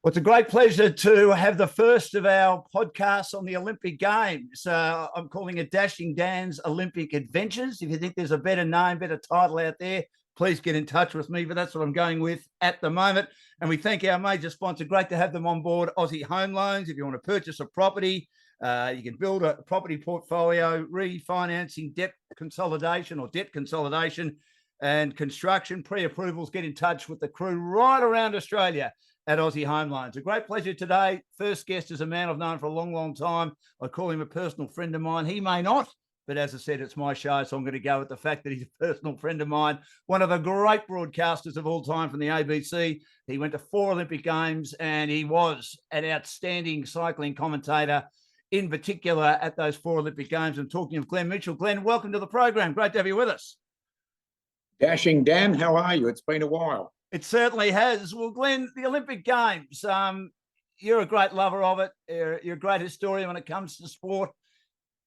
Well, it's a great pleasure to have the first of our podcasts on the Olympic Games. I'm calling it Dashing Dan's Olympic Adventures. If you think there's a better name, better title out there, please get in touch with me. But that's what I'm going with at the moment. And we thank our major sponsor. Great to have them on board, Aussie Home Loans. If you want to purchase a property, you can build a property portfolio, refinancing, debt consolidation and construction. Pre-approvals, get in touch with the crew right around Australia at Aussie Home Loans. A great pleasure today. First guest is a man I've known for a long, long time. I call him a personal friend of mine. He may not, but as I said, it's my show, so I'm going to go with the fact that he's a personal friend of mine. One of the great broadcasters of all time from the ABC. He went to 4 Olympic Games, and he was an outstanding cycling commentator, in particular at those 4 Olympic Games. I'm talking of Glenn Mitchell. Glenn, welcome to the program. Great to have you with us. Dashing Dan, how are you? It's been a while. It certainly has. Well, Glenn, the Olympic Games, you're a great lover of it. You're a great historian when it comes to sport.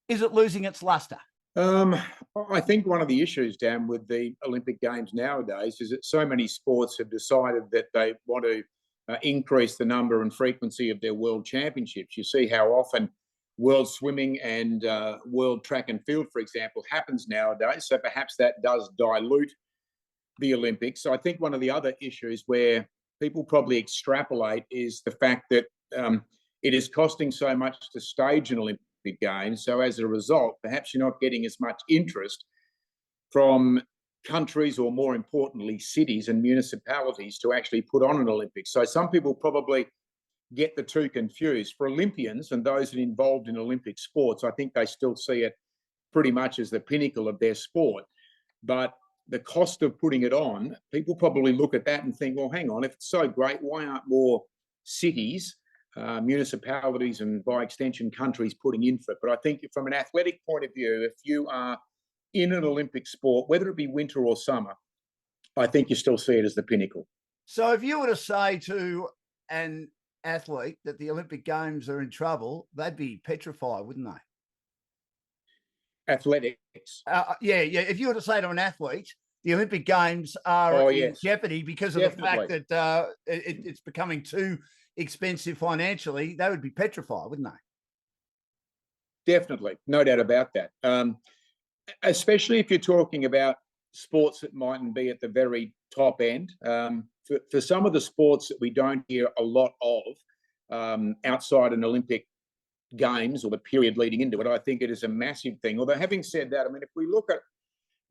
Is it losing its luster? I think one of the issues, Dan, with the Olympic Games nowadays is that so many sports have decided that they want to increase the number and frequency of their world championships. You see how often world swimming and world track and field, for example, happens nowadays. So perhaps that does dilute the Olympics. I think one of the other issues where people probably extrapolate is the fact that it is costing so much to stage an Olympic Games. So as a result, perhaps you're not getting as much interest from countries, or more importantly, cities and municipalities, to actually put on an Olympics. So some people probably get the two confused. For Olympians and those that are involved in Olympic sports, I think they still see it pretty much as the pinnacle of their sport. But the cost of putting it on, people probably look at that and think, well, hang on, if it's so great, why aren't more cities, municipalities, and by extension countries putting in for it? But I think from an athletic point of view, if you are in an Olympic sport, whether it be winter or summer, I think you still see it as the pinnacle. So if you were to say to an athlete that the Olympic Games are in trouble, they'd be petrified, wouldn't they? Athletics. Yeah. If you were to say to an athlete, the Olympic Games are in jeopardy because of the fact that it's becoming too expensive financially, they would be petrified, wouldn't they? Definitely. No doubt about that. Especially if you're talking about sports that mightn't be at the very top end. For some of the sports that we don't hear a lot of outside an Olympic Games or the period leading into it, I think it is a massive thing. Although having said that, I mean, if we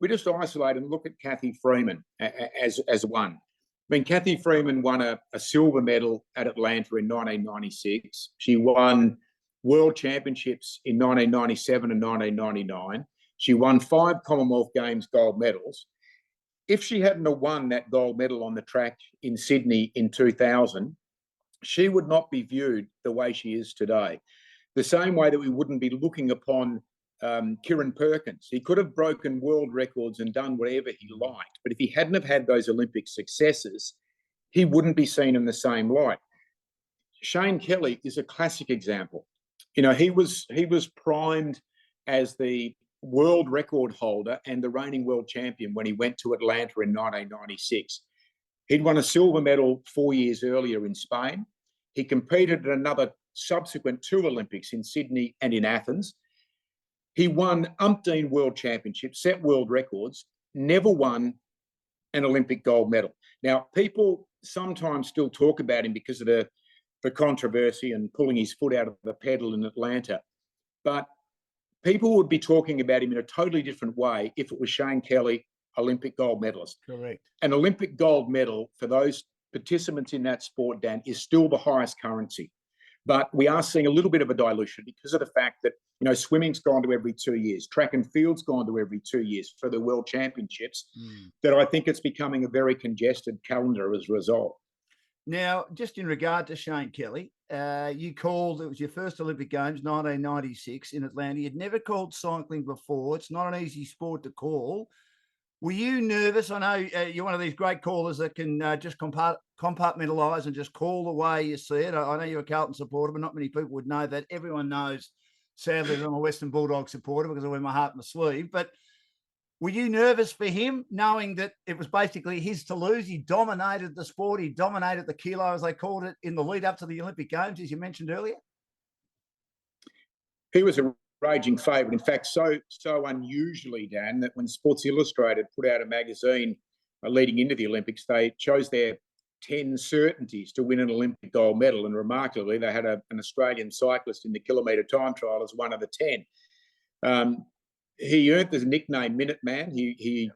just isolate and look at Cathy Freeman as one. I mean, Cathy Freeman won a silver medal at Atlanta in 1996. She won world championships in 1997 and 1999. She won 5 Commonwealth Games gold medals. If she hadn't have won that gold medal on the track in Sydney in 2000, she would not be viewed the way she is today. The same way that we wouldn't be looking upon Kieran Perkins. He could have broken world records and done whatever he liked, but if he hadn't have had those Olympic successes, he wouldn't be seen in the same light. Shane Kelly is a classic example. You know, he was primed as the world record holder and the reigning world champion when he went to Atlanta in 1996. He'd won a silver medal 4 years earlier in Spain. He competed at another subsequent 2 Olympics in Sydney and in Athens. He won umpteen world championships, set world records, never won an Olympic gold medal. Now, people sometimes still talk about him because of the controversy and pulling his foot out of the pedal in Atlanta. But people would be talking about him in a totally different way if it was Shane Kelly, Olympic gold medalist. Correct. An Olympic gold medal for those participants in that sport, Dan, is still the highest currency. But we are seeing a little bit of a dilution because of the fact that, you know, swimming's gone to every 2 years, track and field's gone to every 2 years for the world championships, that I think it's becoming a very congested calendar as a result. Now, just in regard to Shane Kelly, you called, it was your first Olympic Games, 1996 in Atlanta. You'd never called cycling before. It's not an easy sport to call. Were you nervous? I know you're one of these great callers that can just compartmentalise and just call the way you see it. I know you're a Carlton supporter, but not many people would know that. Everyone knows, sadly, that I'm a Western Bulldog supporter because I wear my heart on my sleeve. But Were you nervous for him, knowing that it was basically his to lose? He dominated the sport. He dominated the kilo, as they called it, in the lead up to the Olympic Games, as you mentioned earlier. He was a raging favourite. In fact, so unusually, Dan, that when Sports Illustrated put out a magazine leading into the Olympics, they chose their 10 certainties to win an Olympic gold medal. And remarkably, they had an Australian cyclist in the kilometre time trial as one of the 10. He earned the nickname Minuteman. He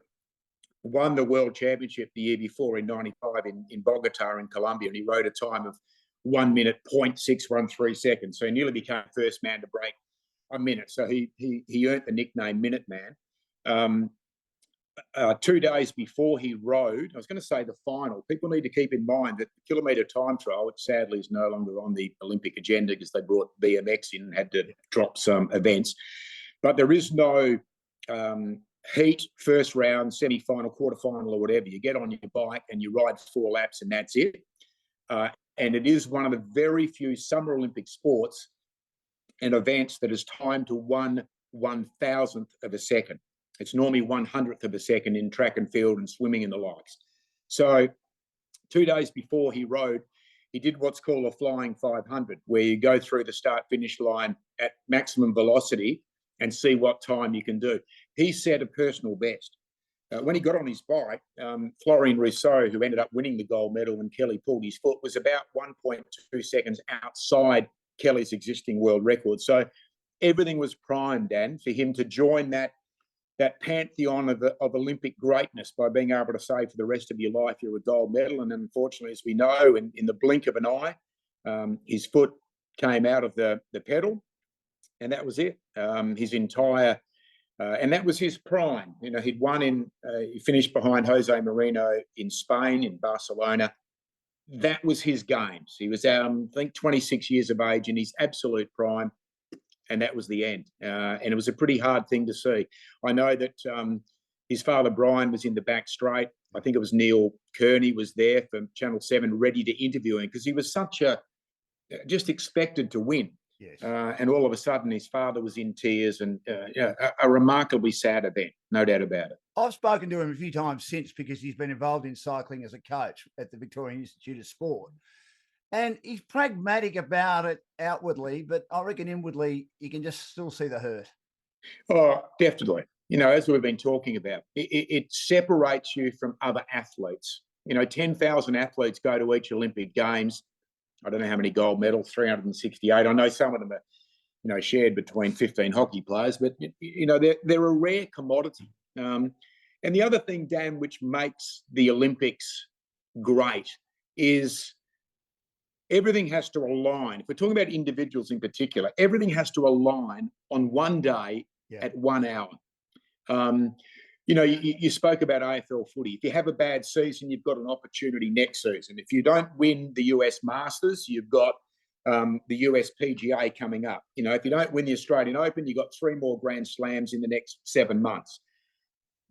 won the World Championship the year before in '95 in Bogota in Colombia, and he rode a time of 1 minute 0.613 seconds. So he nearly became the first man to break a minute. So he earned the nickname Minuteman. 2 days before he rode, I was going to say the final, people need to keep in mind that the kilometre time trial, which sadly is no longer on the Olympic agenda because they brought BMX in and had to drop some events. But there is no heat, first round, semi-final, quarter-final or whatever. You get on your bike and you ride 4 laps and that's it. And it is one of the very few Summer Olympic sports and events that is timed to 1/1000th of a second. It's normally 100th of a second in track and field and swimming and the likes. So 2 days before he rode, he did what's called a flying 500, where you go through the start-finish line at maximum velocity and see what time you can do. He set a personal best. When he got on his bike, Florine Rousseau, who ended up winning the gold medal when Kelly pulled his foot, was about 1.2 seconds outside Kelly's existing world record. So everything was primed, Dan, for him to join that pantheon of Olympic greatness by being able to say for the rest of your life you're a gold medal. And unfortunately, as we know, in the blink of an eye, his foot came out of the pedal, and that was it. His entire and that was his prime. You know, he'd won he finished behind Jose Marino in Spain, in Barcelona. That was his games. He was, I think, 26 years of age in his absolute prime, and that was the end. And it was a pretty hard thing to see. I know that his father, Brian, was in the back straight. I think it was Neil Kearney was there from Channel 7 ready to interview him because he was just expected to win. Yes. And all of a sudden, his father was in tears, and a remarkably sad event, no doubt about it. I've spoken to him a few times since because he's been involved in cycling as a coach at the Victorian Institute of Sport. And he's pragmatic about it outwardly, but I reckon inwardly you can just still see the hurt. Oh, definitely. You know, as we've been talking about, it separates you from other athletes. You know, 10,000 athletes go to each Olympic Games. I don't know how many gold medals, 368. I know some of them are, you know, shared between 15 hockey players, but, you know, they're a rare commodity. And the other thing, Dan, which makes the Olympics great is everything has to align. If we're talking about individuals in particular, everything has to align on one day at 1 hour. You know, you spoke about AFL footy. If you have a bad season, you've got an opportunity next season. If you don't win the US Masters, you've got the US PGA coming up. You know, if you don't win the Australian Open, you've got 3 more Grand Slams in the next 7 months.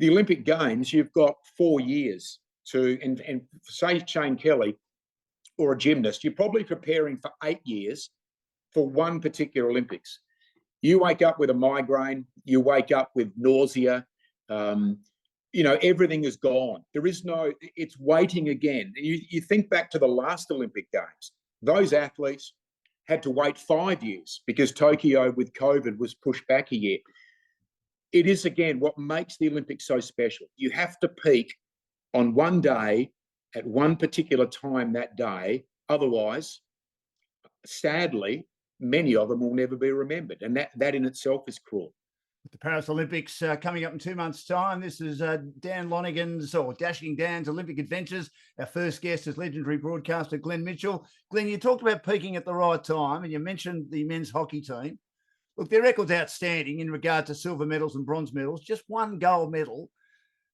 The Olympic Games, you've got 4 years to, and say Shane Kelly or a gymnast, you're probably preparing for 8 years for one particular Olympics. You wake up with a migraine, you wake up with nausea, you know, everything is gone. There is no, it's waiting again. You think back to the last Olympic Games, those athletes had to wait 5 years because Tokyo with COVID was pushed back a year. It is, again, what makes the Olympics so special. You have to peak on one day at one particular time that day. Otherwise, sadly, many of them will never be remembered. And that in itself is cruel. With the Paris Olympics coming up in 2 months' time, this is Dan Lonergan's, or Dashing Dan's Olympic Adventures. Our first guest is legendary broadcaster Glenn Mitchell. Glenn, you talked about peaking at the right time, and you mentioned the men's hockey team. Look, their record's outstanding in regard to silver medals and bronze medals. Just one gold medal.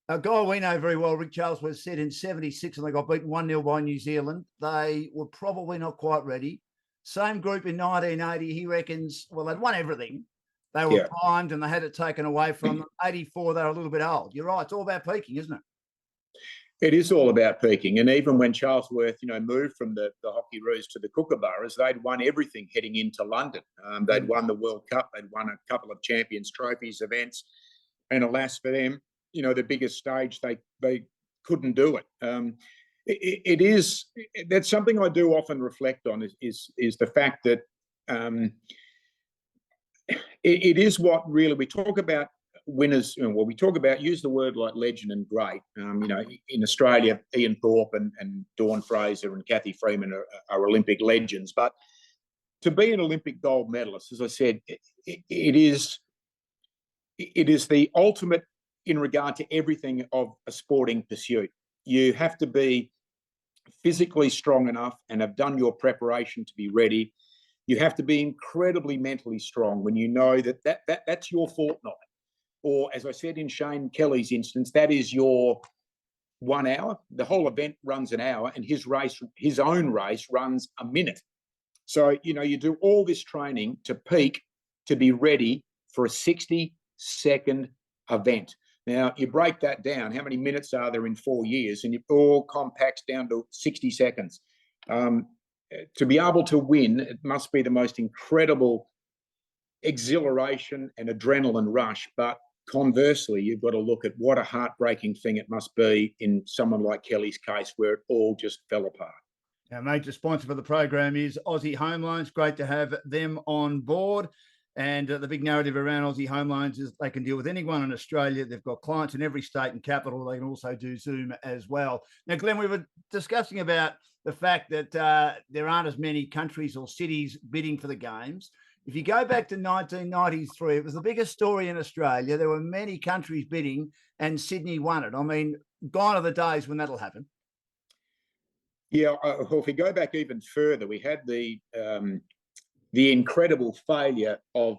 A guy we know very well, Rick Charlesworth, said in 76, and they got beaten 1-0 by New Zealand. They were probably not quite ready. Same group in 1980, he reckons, well, they'd won everything. They were primed and they had it taken away from them. 84, they were a little bit old. You're right. It's all about peaking, isn't it? It is all about peaking. And even when Charlesworth, you know, moved from the Hockey Roos to the Kookaburras, they'd won everything heading into London. They'd won the World Cup. They'd won a couple of Champions Trophies events. And alas for them, the biggest stage, they couldn't do it. It is that's something I do often reflect on is the fact that it is what really we talk about winners. Well, we talk about use the word like legend and great. In Australia, Ian Thorpe and Dawn Fraser and Kathy Freeman are Olympic legends, but to be an Olympic gold medalist, as I said, it is the ultimate in regard to everything of a sporting pursuit. You have to be physically strong enough and have done your preparation to be ready. You have to be incredibly mentally strong when you know that's your fortnight. Or, as I said in Shane Kelly's instance, that is your 1 hour. The whole event runs an hour, and his own race runs a minute. So, you do all this training to peak, to be ready for a 60-second event. Now, you break that down, how many minutes are there in 4 years? And it all compacts down to 60 seconds. To be able to win, it must be the most incredible exhilaration and adrenaline rush. But conversely, you've got to look at what a heartbreaking thing it must be in someone like Kelly's case, where it all just fell apart. Our major sponsor for the program is Aussie Home Loans. Great to have them on board. And the big narrative around Aussie Home Loans is they can deal with anyone in Australia. They've got clients in every state and capital. They can also do Zoom as well. Now, Glenn, we were discussing about the fact that there aren't as many countries or cities bidding for the games. If you go back to 1993, it was the biggest story in Australia. There were many countries bidding and Sydney won it. I mean, gone are the days when that'll happen. Yeah, well, if we go back even further, we had the incredible failure of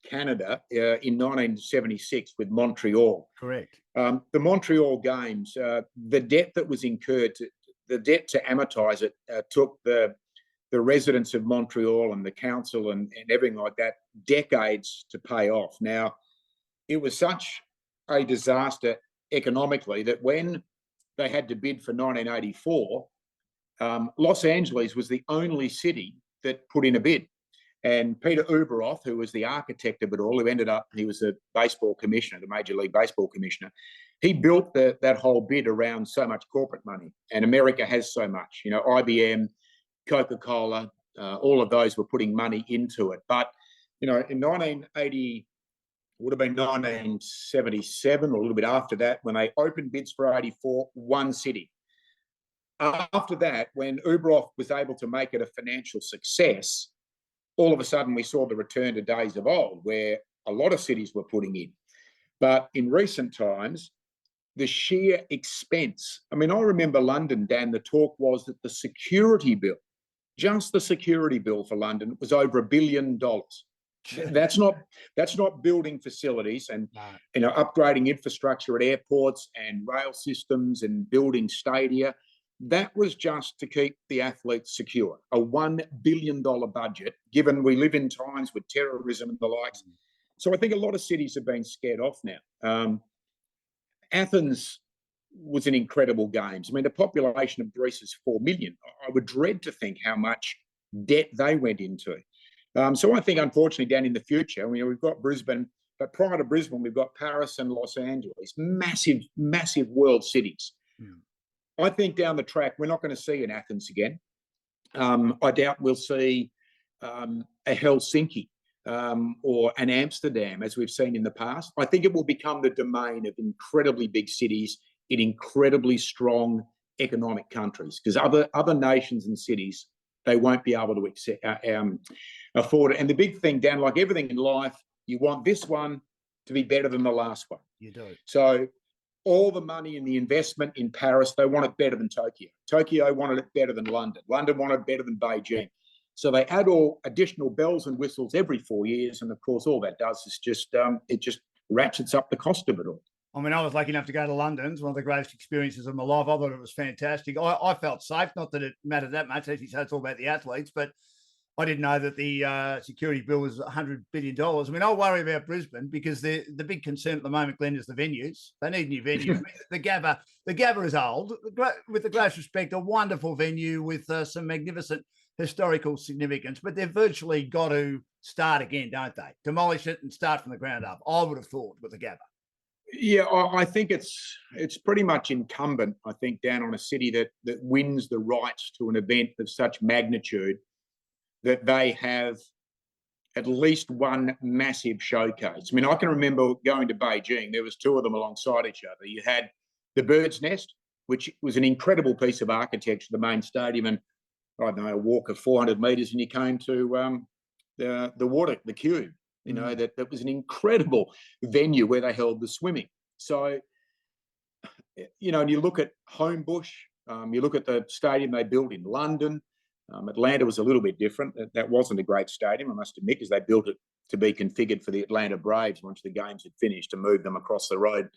Canada in 1976 with Montreal. Correct. The Montreal Games, the debt that was incurred, the debt to amortise it took the residents of Montreal and the council and everything like that decades to pay off. Now, it was such a disaster economically that when they had to bid for 1984, Los Angeles was the only city that put in a bid. And Peter Ueberroth, who was the architect of it all, he was the baseball commissioner, the Major League Baseball commissioner, he built that whole bid around so much corporate money. And America has so much, IBM, Coca-Cola, all of those were putting money into it. But, in 1980, would have been 1977 or a little bit after that, when they opened bids for 84, one city. After that, when Ueberroth was able to make it a financial success, all of a sudden we saw the return to days of old where a lot of cities were putting in. But in recent times, the sheer expense, I remember London, Dan, the talk was that the security bill, just the security bill for London was over $1 billion. That's not building facilities and upgrading infrastructure at airports and rail systems and building stadia. That was just to keep the athletes secure. A $1 billion budget, given we live in times with terrorism and the likes. So I think a lot of cities have been scared off now. Athens was an incredible games. The population of Greece is 4 million. I would dread to think how much debt they went into. So I think, unfortunately, down in the future, we've got Brisbane, but prior to Brisbane, we've got Paris and Los Angeles, massive, massive world cities. I think down the track, we're not going to see an Athens again. I doubt we'll see a Helsinki or an Amsterdam, as we've seen in the past. I think it will become the domain of incredibly big cities in incredibly strong economic countries, because other nations and cities, they won't be able to afford it. And the big thing, Dan, like everything in life, you want this one to be better than the last one. You do. So all the money and the investment in Paris, they want it better than Tokyo. Tokyo wanted it better than London. London wanted it better than Beijing. So they add all additional bells and whistles every 4 years. And of course, all that does is just ratchets up the cost of it all. I was lucky enough to go to London. It's one of the greatest experiences of my life. I thought it was fantastic. I felt safe, not that it mattered that much. As you say, it's all about the athletes, but I didn't know that the security bill was $100 billion. I worry about Brisbane because the big concern at the moment, Glenn, is the venues. They need new venues. The Gabba is old. With the greatest respect, a wonderful venue with some magnificent historical significance, but they've virtually got to start again, don't they? Demolish it and start from the ground up. I would have thought with the Gabba. Yeah, I think it's pretty much incumbent, I think, down on a city that wins the rights to an event of such magnitude that they have at least one massive showcase. I mean, I can remember going to Beijing. There was two of them alongside each other. You had the Bird's Nest, which was an incredible piece of architecture, the main stadium, and I don't know, a walk of 400 meters, and you came to the water, the Cube. You know, that was an incredible venue where they held the swimming. So, you know, and you look at Homebush, you look at the stadium they built in London. Atlanta was a little bit different. That wasn't a great stadium, I must admit, because they built it to be configured for the Atlanta Braves once the games had finished, to move them across the road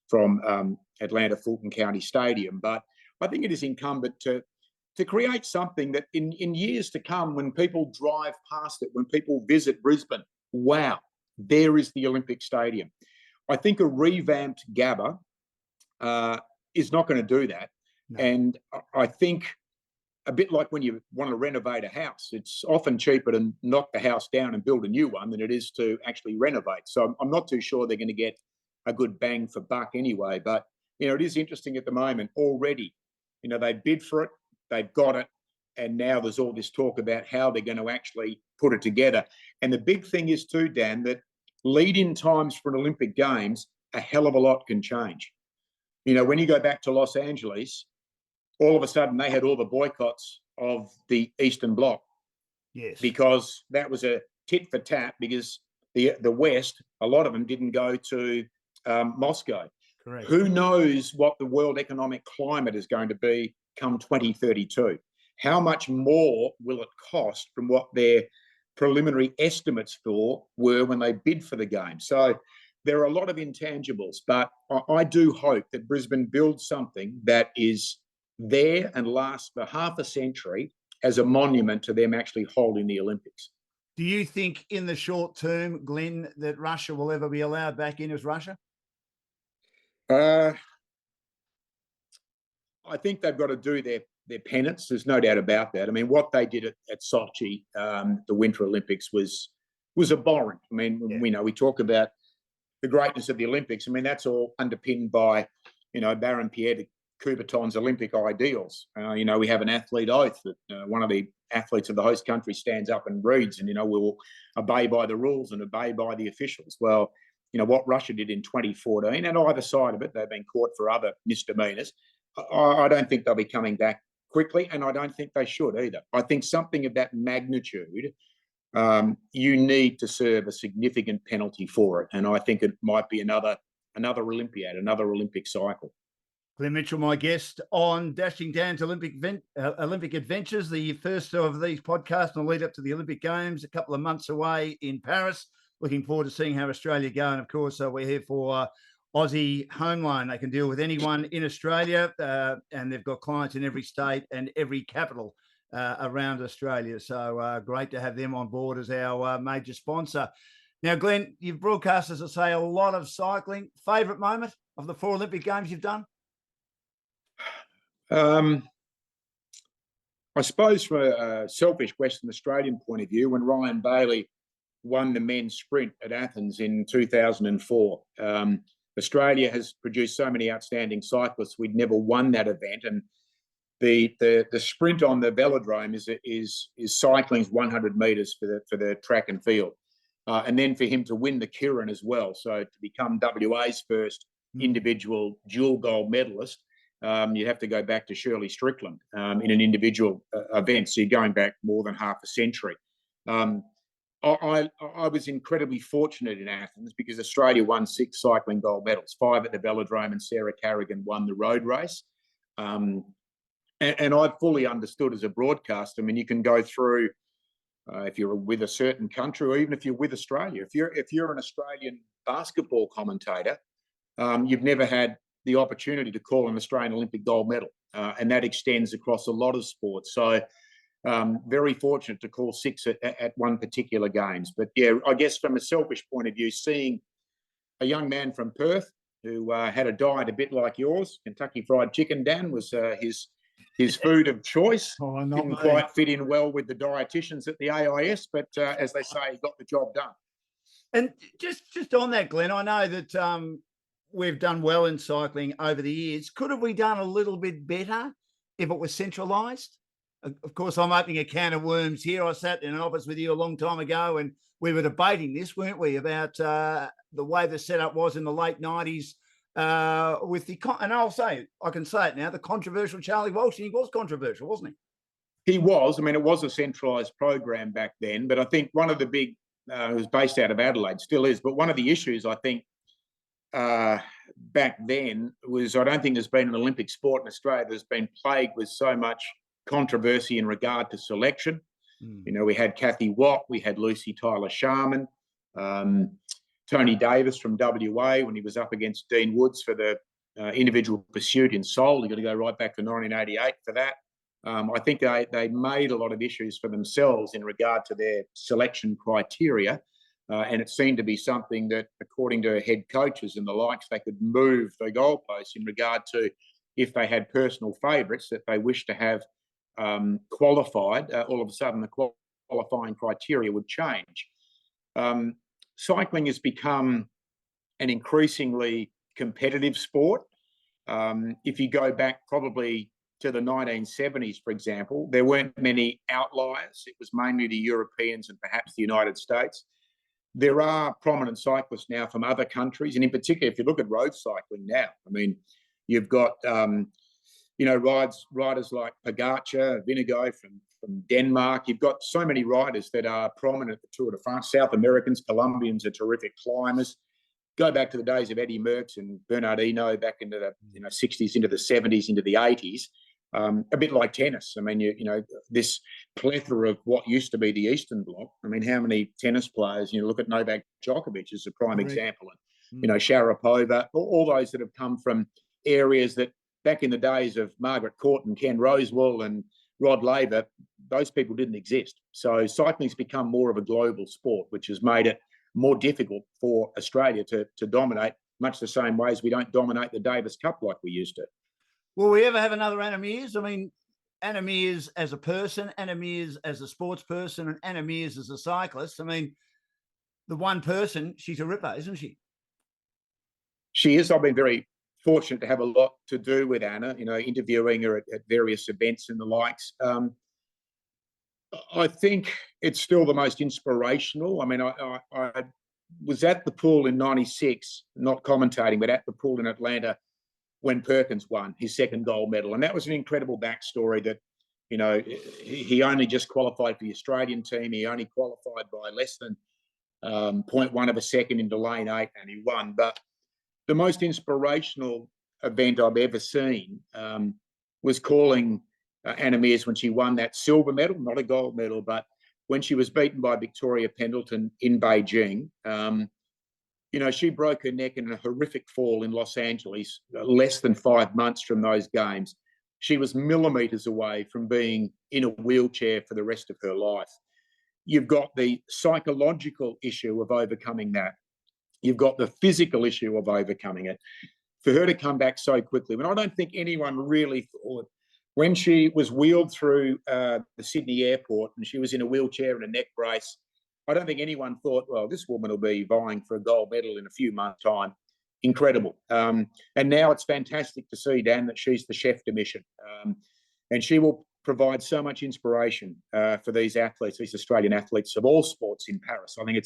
from Atlanta Fulton County Stadium. But I think it is incumbent to create something that in years to come, when people drive past it, when people visit Brisbane, wow, there is the Olympic Stadium. I think a revamped Gabba is not going to do that. No. And I think a bit like when you want to renovate a house, it's often cheaper to knock the house down and build a new one than it is to actually renovate. So I'm not too sure they're going to get a good bang for buck anyway. But, you know, it is interesting at the moment already. You know, they bid for it, they've got it, and now there's all this talk about how they're going to actually put it together. And the big thing is too, Dan, that lead-in times for an Olympic Games, a hell of a lot can change. You know, when you go back to Los Angeles, all of a sudden they had all the boycotts of the Eastern Bloc. Yes. Because that was a tit for tat, because the West, a lot of them didn't go to Moscow. Correct. Who knows what the world economic climate is going to be come 2032? How much more will it cost from what their preliminary estimates for were when they bid for the game? So there are a lot of intangibles, but I do hope that Brisbane builds something that is there and lasts for half a century as a monument to them actually holding the Olympics. Do you think in the short term, Glenn, that Russia will ever be allowed back in as Russia? I think they've got to do their penance. There's no doubt about that. I mean, what they did at Sochi, the Winter Olympics, was abhorrent. I mean, we talk about the greatness of the Olympics. I mean, that's all underpinned by, you know, Baron Pierre de Coubertin's Olympic ideals. You know, we have an athlete oath that one of the athletes of the host country stands up and reads, and, you know, we'll obey by the rules and obey by the officials. Well, you know, what Russia did in 2014, and either side of it, they've been caught for other misdemeanors. I don't think they'll be coming back quickly, and I don't think they should either. I think something of that magnitude, you need to serve a significant penalty for it, and I think it might be another Olympiad, another Olympic cycle. Glenn Mitchell, my guest on Dashing Dan's Olympic Adventures, the first of these podcasts on the lead up to the Olympic Games, a couple of months away in Paris. Looking forward to seeing how Australia go. And of course, we're here for Aussie Home Loan. They can deal with anyone in Australia, and they've got clients in every state and every capital around Australia. So great to have them on board as our major sponsor. Now, Glenn, you've broadcast, as I say, a lot of cycling. Favourite moment of the 4 Olympic Games you've done? I suppose from a selfish Western Australian point of view, when Ryan Bailey won the men's sprint at Athens in 2004. Australia has produced so many outstanding cyclists. We'd never won that event, and the sprint on the velodrome is cycling's 100 metres for the track and field, and then for him to win the Kirin as well. So to become WA's first individual dual gold medalist, you have to go back to Shirley Strickland in an individual event. So you're going back more than half a century. I was incredibly fortunate in Athens because Australia won 6 cycling gold medals, 5 at the velodrome, and Sarah Carrigan won the road race. And I fully understood as a broadcaster. I mean, you can go through if you're with a certain country, or even if you're with Australia. If you're an Australian basketball commentator, you've never had the opportunity to call an Australian Olympic gold medal, and that extends across a lot of sports. So very fortunate to call 6 at one particular games. But yeah, I guess from a selfish point of view, seeing a young man from Perth who had a diet a bit like yours, Kentucky Fried Chicken, Dan, was his food of choice. Didn't quite fit in well with the dietitians at the AIS, but as they say, he got the job done. And just on that, Glenn, I know that we've done well in cycling over the years. Could have we done a little bit better if it was centralised? Of course, I'm opening a can of worms here. I sat in an office with you a long time ago, and we were debating this, weren't we, about the way the setup was in the late 90s with the, and I'll say, I can say it now, the controversial Charlie Walsh. And he was controversial, wasn't he? He was. I mean, it was a centralised program back then, but I think one of the big, it was based out of Adelaide, still is, but one of the issues I think back then was, I don't think there's been an Olympic sport in Australia that's been plagued with so much controversy in regard to selection. You know, we had Kathy Watt, we had Lucy Tyler-Sharman, Tony Davis from WA when he was up against Dean Woods for the individual pursuit in Seoul. You've got to go right back to 1988 for that. I think they made a lot of issues for themselves in regard to their selection criteria. And it seemed to be something that, according to head coaches and the likes, they could move the goalposts in regard to if they had personal favourites that they wished to have qualified, all of a sudden the qualifying criteria would change. Cycling has become an increasingly competitive sport. If you go back probably to the 1970s, for example, there weren't many outliers. It was mainly the Europeans and perhaps the United States. There are prominent cyclists now from other countries, and in particular, if you look at road cycling now, I mean, you've got riders like Pogacar, Vingegaard from Denmark. You've got so many riders that are prominent at the Tour de France. South Americans, Colombians are terrific climbers. Go back to the days of Eddie Merckx and Bernard Hinault back into the 60s, into the 70s, into the 80s. A bit like tennis. I mean, you know, this plethora of what used to be the Eastern Bloc. I mean, how many tennis players, look at Novak Djokovic as a prime example. And, Sharapova, all those that have come from areas that back in the days of Margaret Court and Ken Rosewall and Rod Laver, those people didn't exist. So cycling's become more of a global sport, which has made it more difficult for Australia to dominate, much the same way as we don't dominate the Davis Cup like we used to. Will we ever have another Anna Meares? I mean, Anna Meares as a person, Anna Meares as a sports person, and Anna Meares as a cyclist. I mean, the one person, she's a ripper, isn't she? She is. I've been very fortunate to have a lot to do with Anna, interviewing her at various events and the likes. I think it's still the most inspirational. I mean, I was at the pool in '96, not commentating, but at the pool in Atlanta when Perkins won his second gold medal. And that was an incredible backstory that, he only just qualified for the Australian team. He only qualified by less than 0.1 of a second into lane 8, and he won. But the most inspirational event I've ever seen was calling Anna Meares when she won that silver medal, not a gold medal, but when she was beaten by Victoria Pendleton in Beijing. She broke her neck in a horrific fall in Los Angeles, less than 5 months from those games. She was millimetres away from being in a wheelchair for the rest of her life. You've got the psychological issue of overcoming that. You've got the physical issue of overcoming it. For her to come back so quickly, I don't think anyone really thought, when she was wheeled through the Sydney airport and she was in a wheelchair and a neck brace, I don't think anyone thought, well, this woman will be vying for a gold medal in a few months' time. Incredible. And now it's fantastic to see, Dan, that she's the chef de mission. And she will provide so much inspiration for these athletes, these Australian athletes of all sports in Paris. I think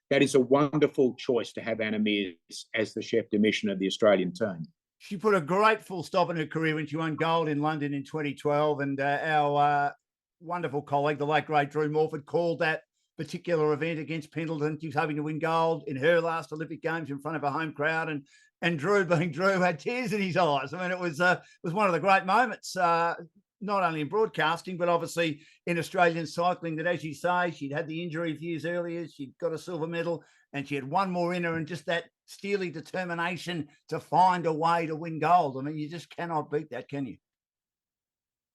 that is a wonderful choice to have Anna Meares as the chef de mission of the Australian team. She put a great full stop in her career when she won gold in London in 2012. And our wonderful colleague, the late, great Drew Morford, called that particular event against Pendleton. She was hoping to win gold in her last Olympic Games in front of a home crowd. And Drew, being Drew, had tears in his eyes. I mean, it was one of the great moments, not only in broadcasting, but obviously in Australian cycling, that, as you say, she'd had the injury a few years earlier. She'd got a silver medal and she had one more in her, and just that steely determination to find a way to win gold. I mean, you just cannot beat that, can you?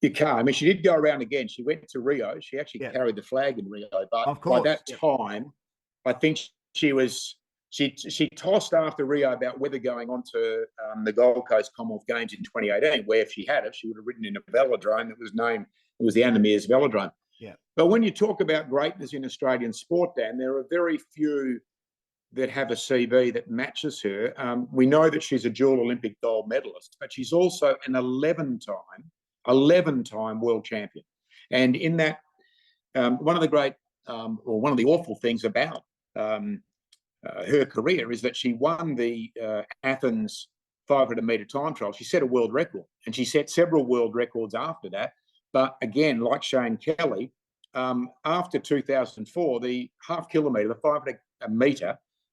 You can't. I mean, she did go around again. She went to Rio. She actually carried the flag in Rio. But by that time, I think she tossed after Rio about whether going on to the Gold Coast Commonwealth Games in 2018, where if she had it, she would have ridden in a velodrome that was named, it was the Anna Meares Velodrome. Yeah. But when you talk about greatness in Australian sport, Dan, there are very few that have a CV that matches her. We know that she's a dual Olympic gold medalist, but she's also an 11-time world champion. And in that, one of the great, or one of the awful things about her career is that she won the Athens 500-meter time trial. She set a world record, and she set several world records after that. But again, like Shane Kelly, after 2004, the half-kilometre, the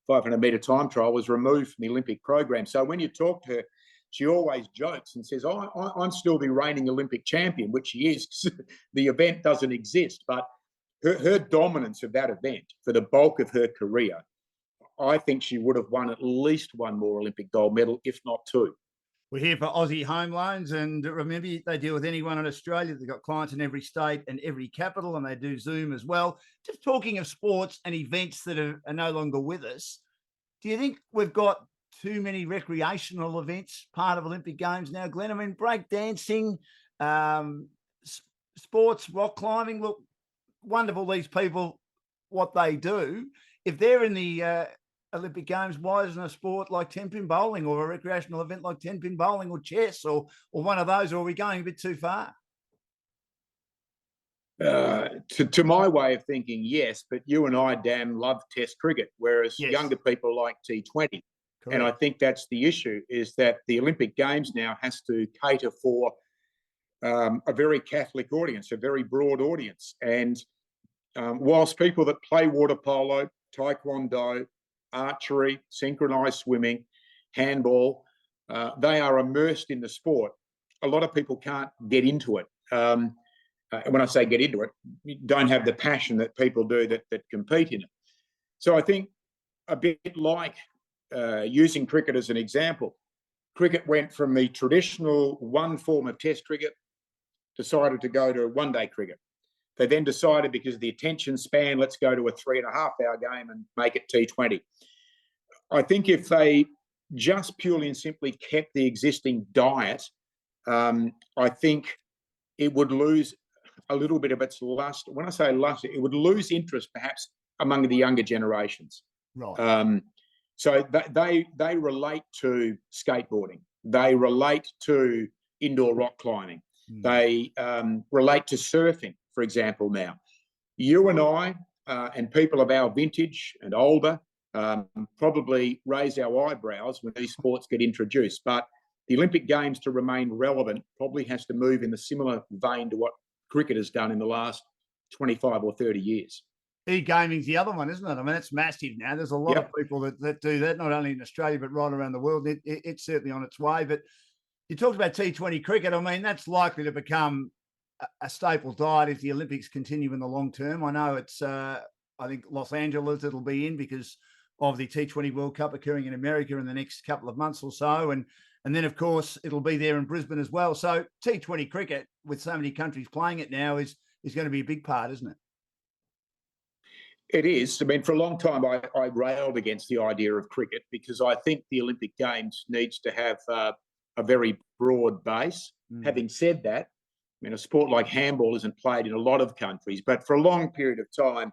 500-metre time trial was removed from the Olympic program. So when you talk to her, she always jokes and says, I'm still the reigning Olympic champion, which she is. The event doesn't exist. But her dominance of that event for the bulk of her career, I think she would have won at least one more Olympic gold medal, if not two. We're here for Aussie Home Loans, and remember, they deal with anyone in Australia. They've got clients in every state and every capital, and they do Zoom as well. Just talking of sports and events that are no longer with us, do you think we've got too many recreational events part of Olympic Games now, Glenn? I mean, break dancing, sports, rock climbing. Look, wonderful, these people, what they do. If they're in the Olympic Games, why isn't a sport like 10-pin bowling or a recreational event like 10-pin bowling or chess or one of those, or are we going a bit too far? To my way of thinking, yes, but you and I, Dan, love Test cricket, whereas younger people like T20. Correct. And I think that's the issue, is that the Olympic Games now has to cater for a very Catholic audience, a very broad audience. And whilst people that play water polo, taekwondo, archery, synchronized swimming, handball, they are immersed in the sport, a lot of people can't get into it. When I say get into it, you don't have the passion that people do that compete in it. So I think a bit like using cricket as an example, cricket went from the traditional one form of Test cricket, decided to go to one-day cricket. They then decided, because of the attention span, let's go to a 3.5-hour game and make it T20. I think if they just purely and simply kept the existing diet, I think it would lose a little bit of its lust. When I say lust, it would lose interest perhaps among the younger generations. Right. So they relate to skateboarding. They relate to indoor rock climbing. They relate to surfing, for example, now. You and I and people of our vintage and older probably raise our eyebrows when these sports get introduced. But the Olympic Games, to remain relevant, probably has to move in a similar vein to what cricket has done in the last 25 or 30 years. E-gaming's the other one, isn't it? I mean, it's massive now. There's a lot of people that do that, not only in Australia, but right around the world. It's certainly on its way. But you talked about T20 cricket. I mean, that's likely to become a staple diet if the Olympics continue in the long term. I know it's, I think Los Angeles it'll be in because of the T20 World Cup occurring in America in the next couple of months or so. And then, of course, it'll be there in Brisbane as well. So T20 cricket, with so many countries playing it now, is going to be a big part, isn't it? It is. I mean, for a long time, I railed against the idea of cricket because I think the Olympic Games needs to have a very broad base. Having said that, I mean, a sport like handball isn't played in a lot of countries, but for a long period of time,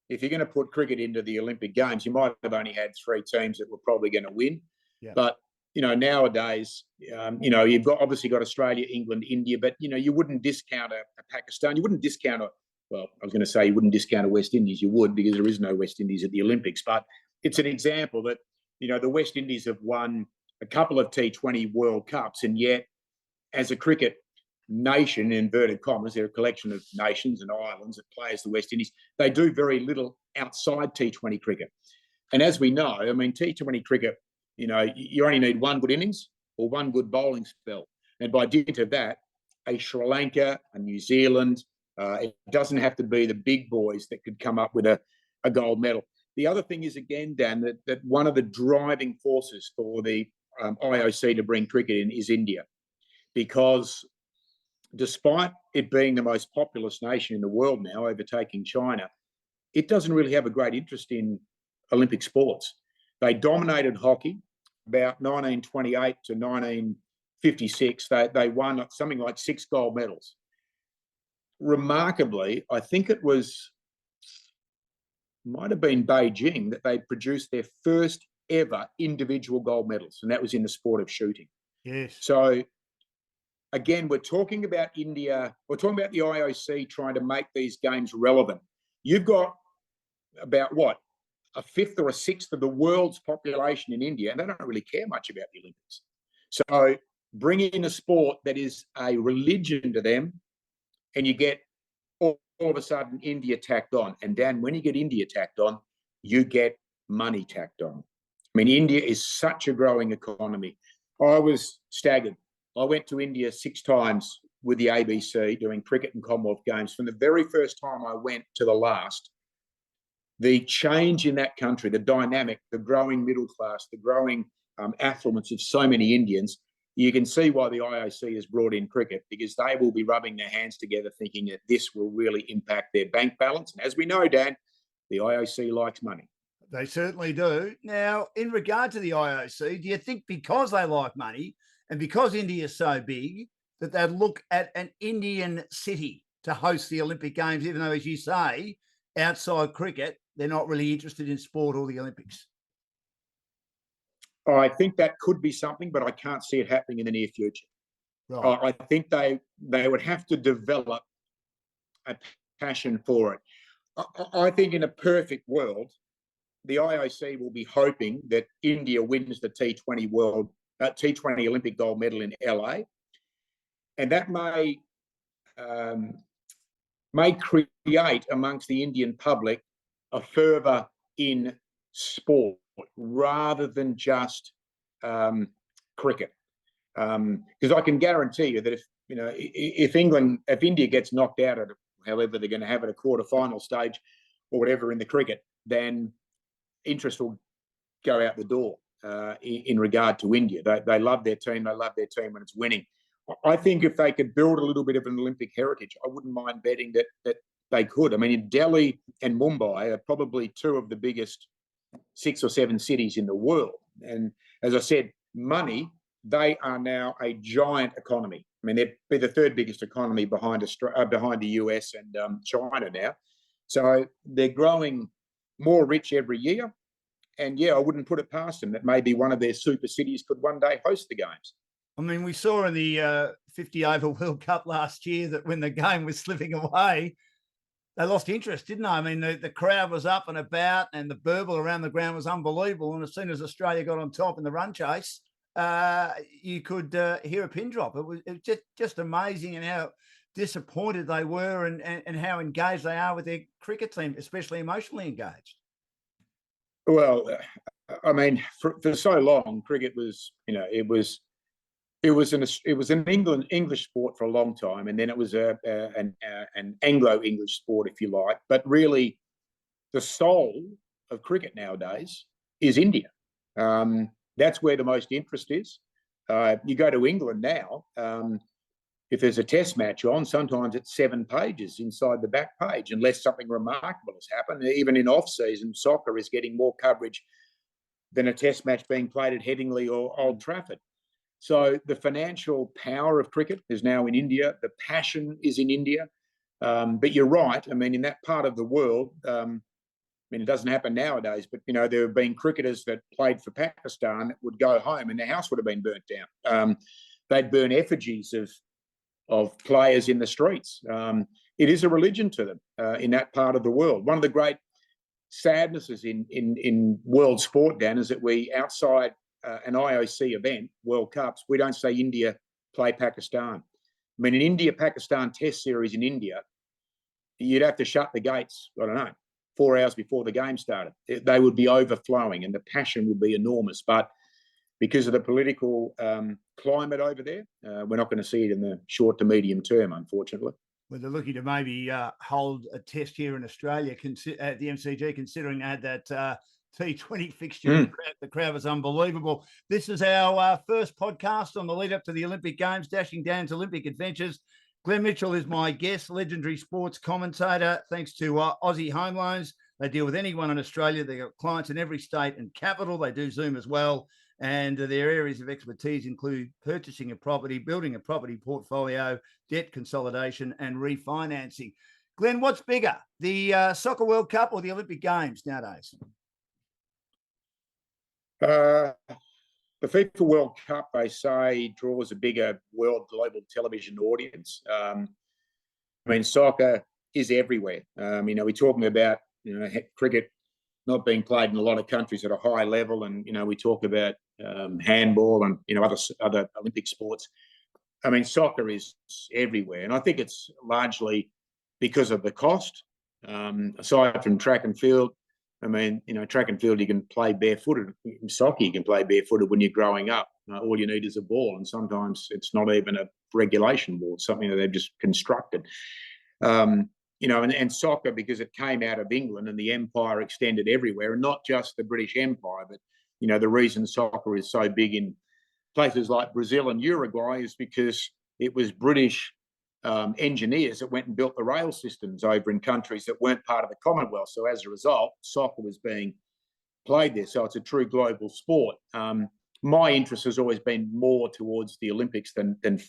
if you're going to put cricket into the Olympic Games, you might have only had 3 teams that were probably going to win. Yeah. But, you know, nowadays, you know, you've obviously got Australia, England, India, but, you know, you wouldn't discount a Pakistan. You wouldn't discount well, I was going to say you wouldn't discount a West Indies. You would, because there is no West Indies at the Olympics. But it's an example that, you know, the West Indies have won a couple of T20 World Cups, and yet as a cricket nation, in inverted commas, they're a collection of nations and islands that play as the West Indies. They do very little outside T20 cricket. And as we know, I mean, T20 cricket, you know, you only need one good innings or one good bowling spell. And by dint of that, a Sri Lanka, a New Zealand, it doesn't have to be the big boys that could come up with a gold medal. The other thing is, again, Dan, that one of the driving forces for the IOC to bring cricket in is India, because despite it being the most populous nation in the world now, overtaking China, it doesn't really have a great interest in Olympic sports. They dominated hockey about 1928 to 1956. They won something like 6 gold medals. Remarkably, I think it was might have been Beijing, that they produced their first ever individual gold medals, and that was in the sport of shooting. Yes. So again, we're talking about India, we're talking about the IOC trying to make these games relevant. You've got about what, a fifth or a sixth of the world's population in India, and they don't really care much about the Olympics. So bring in a sport that is a religion to them, and you get all of a sudden India tacked on. And Dan, when you get India tacked on, you get money tacked on. I mean, India is such a growing economy. I was staggered. I went to India 6 times with the ABC doing cricket and Commonwealth Games. From the very first time I went to the last, the change in that country, the dynamic, the growing middle class, the growing affluence of so many Indians, you can see why the IOC has brought in cricket, because they will be rubbing their hands together thinking that this will really impact their bank balance. And as we know, Dan, the IOC likes money. They certainly do. Now, in regard to the IOC, do you think because they like money and because India is so big that they'd look at an Indian city to host the Olympic Games, even though, as you say, outside cricket, they're not really interested in sport or the Olympics? I think that could be something, but I can't see it happening in the near future. Right. I think they would have to develop a passion for it. I think in a perfect world, the IOC will be hoping that India wins the T20 Olympic gold medal in LA, and that may create amongst the Indian public a fervour in sport rather than just cricket. Because I can guarantee you that if India gets knocked out at however they're going to have at a quarter-final stage or whatever in the cricket, then interest will go out the door in regard to India. They love their team. They love their team when it's winning. I think if they could build a little bit of an Olympic heritage, I wouldn't mind betting that they could. I mean, Delhi and Mumbai are probably 2 of the biggest 6 or 7 cities in the world. And as I said, money, they are now a giant economy. I mean, they're the 3rd biggest economy behind the US and China now. So they're growing more rich every year. And yeah, I wouldn't put it past them that maybe one of their super cities could one day host the games. I mean, we saw in the 50 over World Cup last year that when the game was slipping away, they lost interest, didn't they? I mean, the crowd was up and about and the burble around the ground was unbelievable. And as soon as Australia got on top in the run chase, you could hear a pin drop. It was just amazing, and how disappointed they were and how engaged they are with their cricket team, especially emotionally engaged. Well, I mean, for so long, cricket was, it was an English sport for a long time, and then it was an Anglo-English sport, if you like. But really, the soul of cricket nowadays is India. That's where the most interest is. You go to England now, if there's a test match on, sometimes it's 7 pages inside the back page, unless something remarkable has happened. Even in off-season, soccer is getting more coverage than a test match being played at Headingley or Old Trafford. So the financial power of cricket is now in India. The passion is in India. But you're right. I mean, in that part of the world, it doesn't happen nowadays, but, there have been cricketers that played for Pakistan that would go home and their house would have been burnt down. They'd burn effigies of players in the streets. It is a religion to them in that part of the world. One of the great sadnesses in world sport, Dan, is that we, outside an IOC event, World Cups, we don't say India play Pakistan. I mean, an India-Pakistan test series in India, you'd have to shut the gates, 4 hours before the game started. They would be overflowing and the passion would be enormous. But because of the political climate over there, we're not going to see it in the short to medium term, unfortunately. Well, they're looking to maybe hold a test here in Australia at the MCG, considering they had that T20 fixture. The crowd was unbelievable. This is our first podcast on the lead up to the Olympic Games, Dashing Dan's Olympic Adventures. Glenn Mitchell is my guest, legendary sports commentator. Thanks to Aussie Home Loans. They deal with anyone in Australia. They've got clients in every state and capital. They do Zoom as well. And their areas of expertise include purchasing a property, building a property portfolio, debt consolidation, and refinancing. Glenn, what's bigger, the Soccer World Cup or the Olympic Games nowadays? Uh, the FIFA World Cup, they say, draws a bigger world global television audience. I mean, soccer is everywhere. We're talking about cricket not being played in a lot of countries at a high level, and we talk about handball and other Olympic sports. I mean, soccer is everywhere, and I think it's largely because of the cost. Aside from track and field, I mean, track and field you can play barefooted. In soccer, you can play barefooted when you're growing up. All you need is a ball, and sometimes it's not even a regulation ball; it's something that they've just constructed. And soccer, because it came out of England and the empire extended everywhere, and not just the British Empire, but the reason soccer is so big in places like Brazil and Uruguay is because it was British engineers that went and built the rail systems over in countries that weren't part of the Commonwealth. So as a result, soccer was being played there. So it's a true global sport. My interest has always been more towards the Olympics than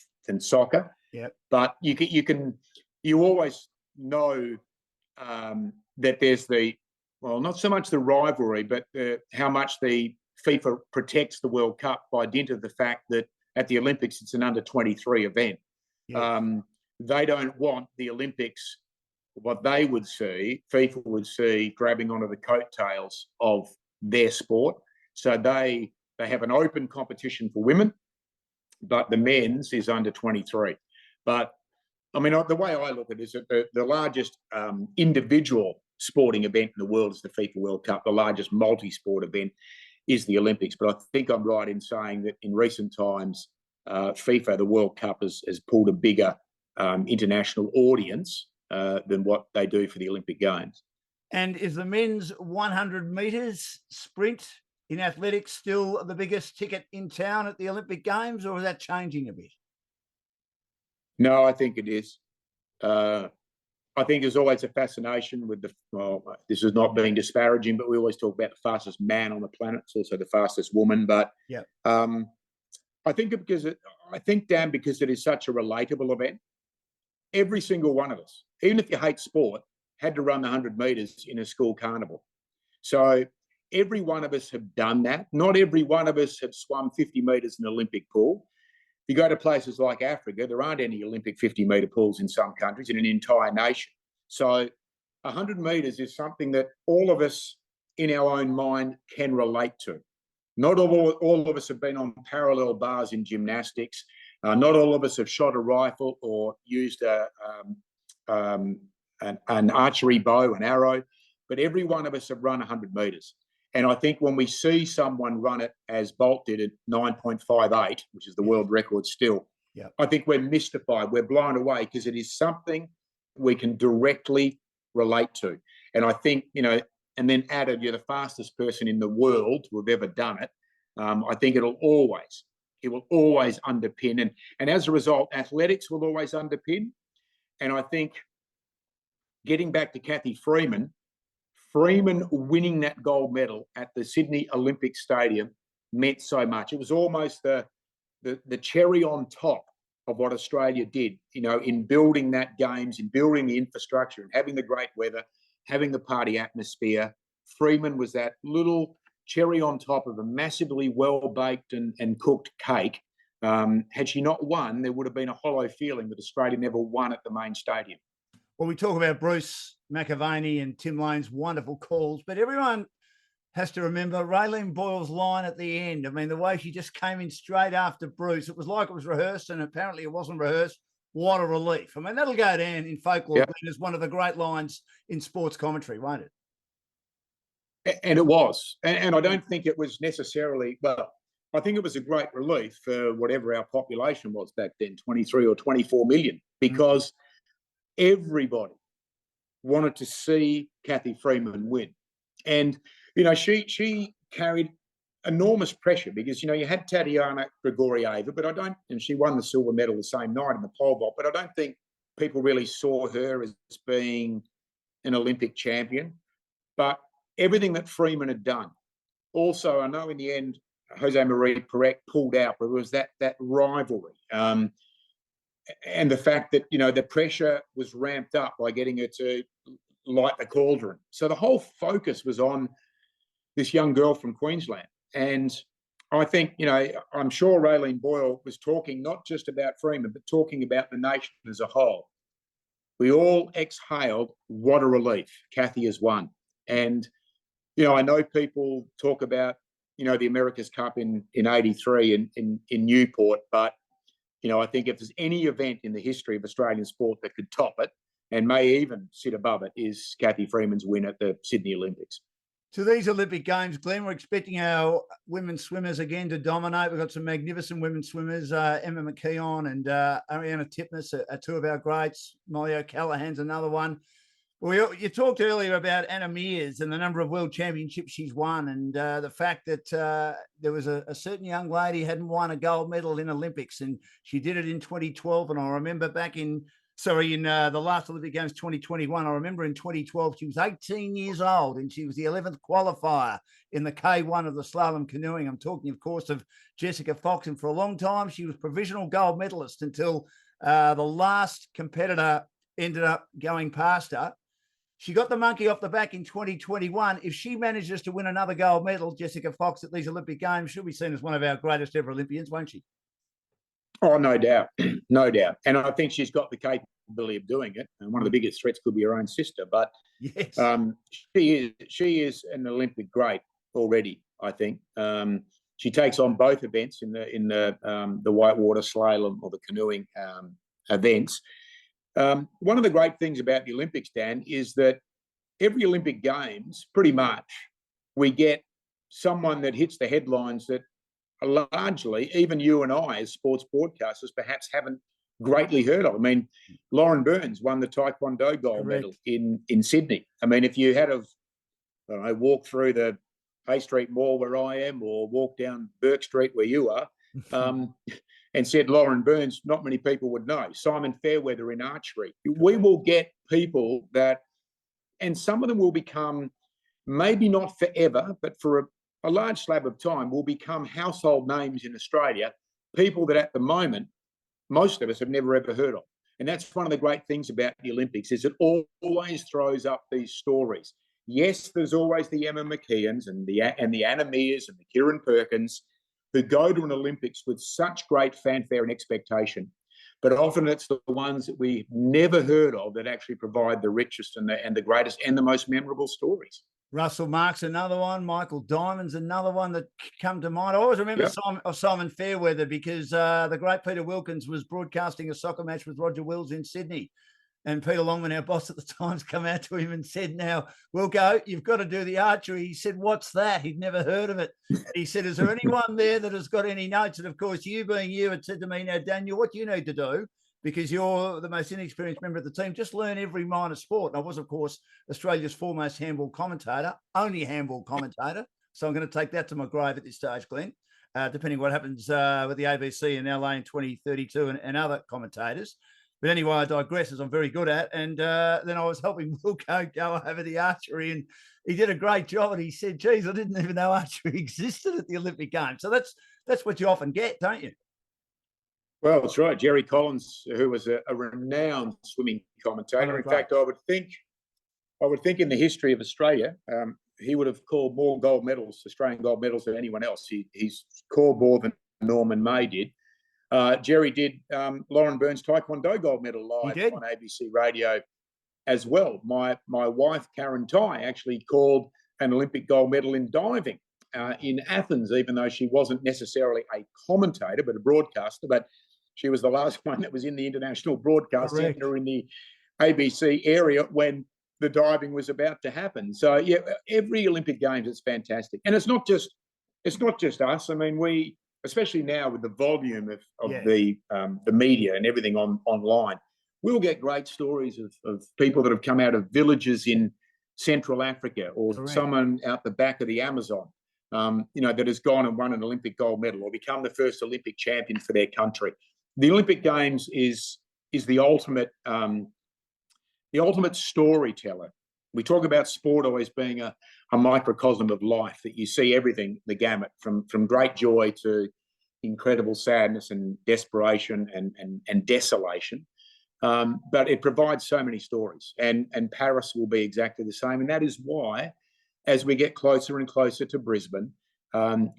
soccer. Yeah. But you always know that there's not so much the rivalry, but how much the FIFA protects the World Cup by dint of the fact that at the Olympics it's an under-23 event. Yeah. They don't want the Olympics, what they would see, FIFA would see, grabbing onto the coattails of their sport. So they have an open competition for women, but the men's is under 23. But I mean, the way I look at it is that the largest individual sporting event in the world is the FIFA World Cup. The largest multi-sport event is the Olympics. But I think I'm right in saying that in recent times, FIFA, the World Cup, has pulled a bigger international audience than what they do for the Olympic Games. And is the men's 100 metres sprint in athletics still the biggest ticket in town at the Olympic Games, or is that changing a bit? No, I think it is. I think there's always a fascination with this is not being disparaging, but we always talk about the fastest man on the planet. It's also the fastest woman. But yeah, I think because it is such a relatable event, every single one of us, even if you hate sport, had to run the 100 metres in a school carnival. So every one of us have done that. Not every one of us have swum 50 metres in an Olympic pool. You go to places like Africa, there aren't any Olympic 50-metre pools in some countries in an entire nation. So 100 metres is something that all of us in our own mind can relate to. Not all of us have been on parallel bars in gymnastics. Not all of us have shot a rifle or used an archery bow, an arrow, but every one of us have run 100 metres. And I think when we see someone run it as Bolt did at 9.58, which is the world record still, yeah, I think we're mystified. We're blown away because it is something we can directly relate to. And I think, and then added, you're the fastest person in the world to have ever done it. I think it will always underpin. And as a result, athletics will always underpin. And I think getting back to Cathy Freeman winning that gold medal at the Sydney Olympic Stadium meant so much. It was almost the cherry on top of what Australia did, in building that games, in building the infrastructure and having the great weather, having the party atmosphere. Freeman was that little cherry on top of a massively well-baked and cooked cake. Had she not won, there would have been a hollow feeling that Australia never won at the main stadium. Well, we talk about Bruce McAvaney and Tim Lane's wonderful calls, but everyone has to remember Raylene Boyle's line at the end. I mean, the way she just came in straight after Bruce, it was like it was rehearsed, and apparently it wasn't rehearsed. What a relief. I mean, that'll go down in folklore as one of the great lines in sports commentary, won't it? And it was. And I don't think it was necessarily, well, I think it was a great relief for whatever our population was back then, 23 or 24 million, because everybody wanted to see Cathy Freeman win. And, she carried enormous pressure because, you had Tatiana Grigorieva, but and she won the silver medal the same night in the pole vault, but I don't think people really saw her as being an Olympic champion. But everything that Freeman had done. Also, I know in the end, Jose Maria Perec pulled out, but it was that rivalry. and the fact that, you know, the pressure was ramped up by getting her to light the cauldron. So the whole focus was on this young girl from Queensland. And I think, you know, I'm sure Raylene Boyle was talking not just about Freeman, but talking about the nation as a whole. We all exhaled, what a relief. Kathy has won. And, you know, I know people talk about, you know, the America's Cup in 83 in Newport, but, you know, I think if there's any event in the history of Australian sport that could top it and may even sit above it, is Kathy Freeman's win at the Sydney Olympics. To these Olympic Games, Glenn, we're expecting our women swimmers again to dominate. We've got some magnificent women swimmers, Emma McKeon and Ariana Titmus are two of our greats. Molly O'Callaghan's another one. Well, you talked earlier about Anna Meares and the number of world championships she's won, and the fact that there was a certain young lady who hadn't won a gold medal in Olympics, and she did it in 2012. And I remember back in the last Olympic Games 2021, I remember in 2012, she was 18 years old and she was the 11th qualifier in the K1 of the slalom canoeing. I'm talking, of course, of Jessica Fox. And for a long time, she was provisional gold medalist until the last competitor ended up going past her. She got the monkey off the back in 2021. If she manages to win another gold medal, Jessica Fox, at these Olympic Games, she'll be seen as one of our greatest ever Olympians, won't she? Oh, no doubt. No doubt. And I think she's got the capability of doing it. And one of the biggest threats could be her own sister. But yes, she is an Olympic great already, I think. She takes on both events in the whitewater slalom or the canoeing events. One of the great things about the Olympics, Dan, is that every Olympic Games, pretty much, we get someone that hits the headlines that largely even you and I as sports broadcasters perhaps haven't greatly heard of. I mean, Lauren Burns won the Taekwondo gold medal in Sydney. I mean, if you had walked through the Hay Street Mall where I am or walked down Burke Street where you are and said Lauren Burns, not many people would know. Simon Fairweather in archery. We will get people that, and some of them will become, maybe not forever, but for a large slab of time, will become household names in Australia, people that at the moment, most of us have never ever heard of. And that's one of the great things about the Olympics, is it always throws up these stories. Yes, there's always the Emma McKeons and the Anna Meares and the Kieran Perkins who go to an Olympics with such great fanfare and expectation. But often it's the ones that we never heard of that actually provide the richest and the greatest and the most memorable stories. Russell Mark's another one. Michael Diamond's another one that come to mind. I always remember Simon Fairweather because the great Peter Wilkins was broadcasting a soccer match with Roger Wills in Sydney. And Peter Longman, our boss at the Times, come out to him and said, now, Wilco, you've got to do the archery. He said, what's that? He'd never heard of it. He said, is there anyone there that has got any notes? And, of course, you being you had said to me, now, Daniel, what you need to do, because you're the most inexperienced member of the team, just learn every minor sport. And I was, of course, Australia's foremost handball commentator, only handball commentator. So I'm going to take that to my grave at this stage, Glenn, depending what happens with the ABC in LA in 2032 and other commentators. But anyway, I digress, as I'm very good at. And then I was helping Wilco go over the archery, and he did a great job. And he said, geez, I didn't even know archery existed at the Olympic Games. So that's what you often get, don't you? Well, that's right. Jerry Collins, who was a renowned swimming commentator. In fact, I would think in the history of Australia, he would have called more gold medals, Australian gold medals, than anyone else. He's called more than Norman May did. Jerry did Lauren Burns' Taekwondo gold medal live on ABC Radio as well. My wife, Karen Tai, actually called an Olympic gold medal in diving in Athens, even though she wasn't necessarily a commentator, but a broadcaster. But she was the last one that was in the International Broadcast Centre in the ABC area when the diving was about to happen. So, yeah, every Olympic Games is fantastic. And it's not just us. I mean, we, especially now with the volume of the media and everything online, we'll get great stories of people that have come out of villages in Central Africa or someone out the back of the Amazon, that has gone and won an Olympic gold medal or become the first Olympic champion for their country. The Olympic Games is the ultimate storyteller. We talk about sport always being a microcosm of life, that you see everything, the gamut, from great joy to, incredible sadness and desperation and desolation. But it provides so many stories, and Paris will be exactly the same. And that is why, as we get closer and closer to Brisbane,